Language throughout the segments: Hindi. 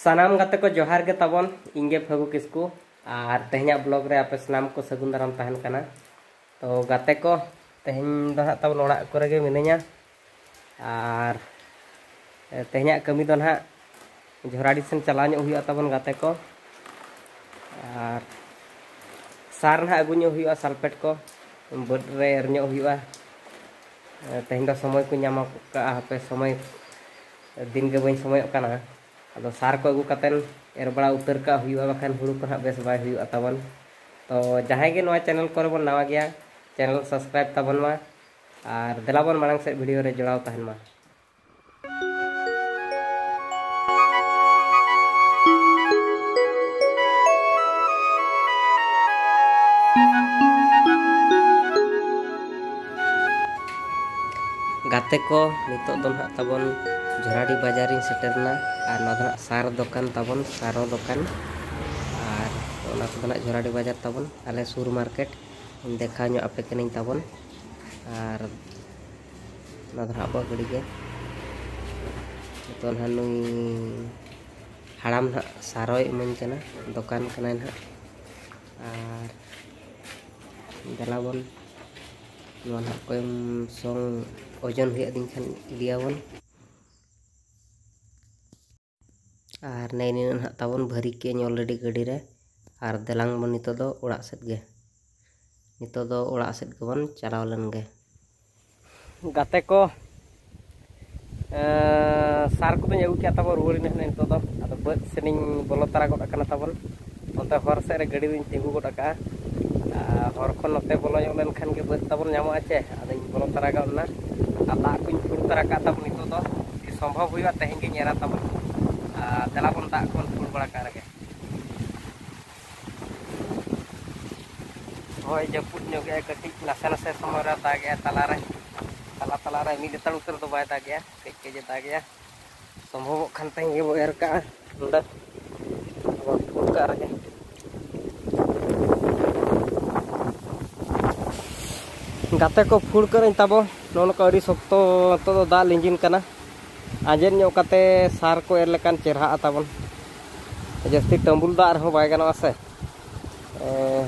सानाम गाते को जोहार के तबन इंगे फगु किसकु और तेहना ब्लॉग रे आपे सानाम को सगुन दाराम तहन कना। तो गाते को तेहन दो ना तबन ओड़ा करे गे मिनेया और तेहना कमी दो ना झोराडी सेन चला ᱧᱚᱜ हुआ तबन गाते को और सार ना अगु ᱧᱚᱜ हुआ सल्फेट को बड रे एर ᱧᱚᱜ हुआ तेहन दो समय को ᱧᱟᱢ का आपे समय दिन के बई समय कना अदो सार को अगु कतेन एर बड़ा उतर का हुआ बखान हुड़ू को ना बेस बाय हुआ तबन। तो जहां के नवा चैनल करे बन नवा गया चैनल सब्सक्राइब तबन मा और देलाबन मांग से वीडियो रे जोड़ाव तहन मा। गाते को नितो दो ना तबन झोराडी बाजारिन सेटरना और ना सार दुकान तबन सारो दुकान और ओना को ना झोराडी बाजार तबन आले सुर मार्केट देखा ᱧᱚᱜ आपे कनिन तबन और ना धरा बा गड़ी के तो ना नुई हाड़ाम ना सारोय मन कना दुकान कना ना और दलाबन नोना कोम संग ओजन हुआ दिन खान लियावन और नैनी ना तबन भरी के ऑलरेडी गाड़ी रे और देलांग बन नितो दो ओड़ा सेट गे नितो दो ओड़ा सेट गबन चलाव लन गे। गाते को सार को अगू के तब रुआड़ी नितो दो अदो बद सेनिंग बोलो तरा गड अकना तबन ओते हर से रे गाड़ी दिन तिंगु गड अका हर खन नते बोलो लन खान के बद तबन नामो आचे अदो बोलो तरा गना दादा को फुड़ तरा का तब नितो दो संभव हुआ तेहन के नेरा तब दलाबन दा को फुड़ बड़ा का रगे होय जपुट ᱧᱚᱜ कटी नासे नासे समय रे दागे तला तला रे मिद तड़ उतर तो बाय दागे कई के जे दागे संभव खान तेहन के एर का नोडा फुड़ का रगे गाते को फुड़ कर तब नोन को अड़ी शक्तो तो दा लिंजिन कना आजेन ᱧᱚᱜ काते सार को एर लेकान चेहरा तबन जस्ती टम्बुल दा रहो बाय गनो से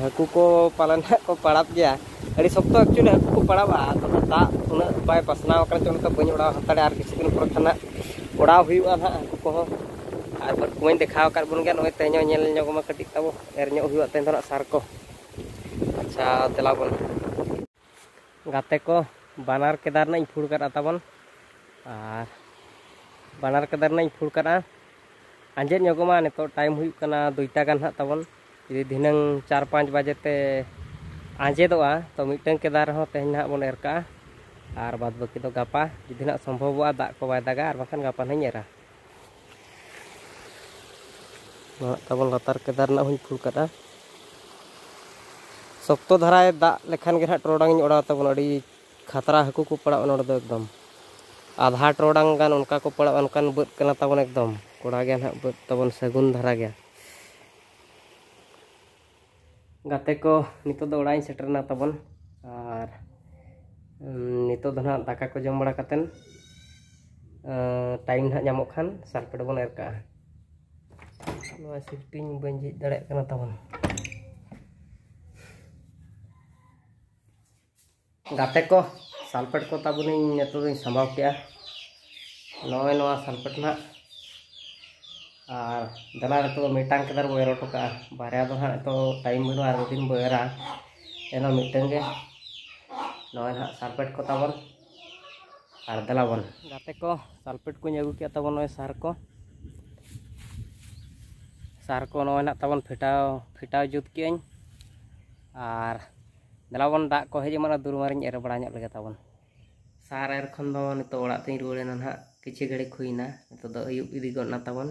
हाकू को पालन को पड़ाब गया अड़ी शक्तो एक्चुअली हाकू को पड़ाबा तो दा उना बाय पसनाव कर चोन तो बኝ ओड़ा हतड़े आर किसी दिन पर खाना ओड़ा हुआ ना हाकू को आर पर कोइन देखाव कर बन गया नय तेño ñel ᱧᱚᱜमा कटी तब एर ᱧᱚᱜ हुआ तेन दो सार को। अच्छा तेलाबन गाते को बानार केदार ना फुड़ कर तबन और बानार केदार ना फुड़ कर आंजेद ᱧᱚᱜमा नितो टाइम हुई कना 2टा गान हा तबन यदि दिनंग 4-5 बजे ते आंजेदोआ तो मिटन केदार हो तेहन ना बन एर का और बाद बाकी तो गापा यदि ना संभव दा को बाय दागा और बाखान गापा नहीं एरा तबन लतार केदार ना हुई फुड़ कर शक्तो धराए दा लेखान के ना टोरडांग ओड़ा तबन अड़ी खतरा हाकू को पड़ा नोड दो एकदम आधा टोरडांग गान उनका को पड़ा उनकान बद कना तबन एकदम कोड़ा गया ना बद तबन सगुन धरा गया। गाते को नितो दो ओड़ाई सेटरना तबन और नितो दो ना दाका को जम बड़ा कतेन टाइम ना ᱧᱟᱢᱚᱜ खान सल्फेट बन एर का नोआ शिफ्टिंग बन जी दड़े कना तबन। गाते को सल्फेट को तबन नितो दो संभाव के नय नोआ सल्फेट ना और दला तो मिटांग केदार बो एर टोका बारया दो ना तो टाइम बनो और दिन बो एरा एनो मिटंग गे नय ना सल्फेट को तबन और दलाबन गाते को सल्फेट को अगू के तबन नय सार को नय ना तबन फिटाव जुत के और दलाबन दा को हेज माना दुरमारिन एर बड़ा ᱧᱚᱜ लगे तबन सार एर खन दो नितो ओड़ा तिन रुआड़ेना ना किछि घड़ी खुइना नितो दो अयुब इदी गना तबन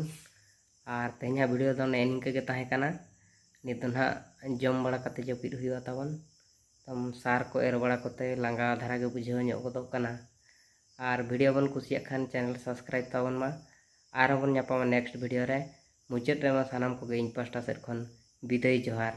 और तेहना वीडियो दो निंका के ताहे कना नितो ना जम बड़ा कते जपिद हुआ तबन तम सार को एर बड़ा कते लांगा धारा के बुझाव ᱧᱚᱜ गदोग कना और वीडियो बन कुसिया खान चैनल सब्सक्राइब तबन मा और बन नेक्स्ट वीडियो रे मुचाद रे मा सानाम को इन पास्टा सेट खन विदाय जोहार।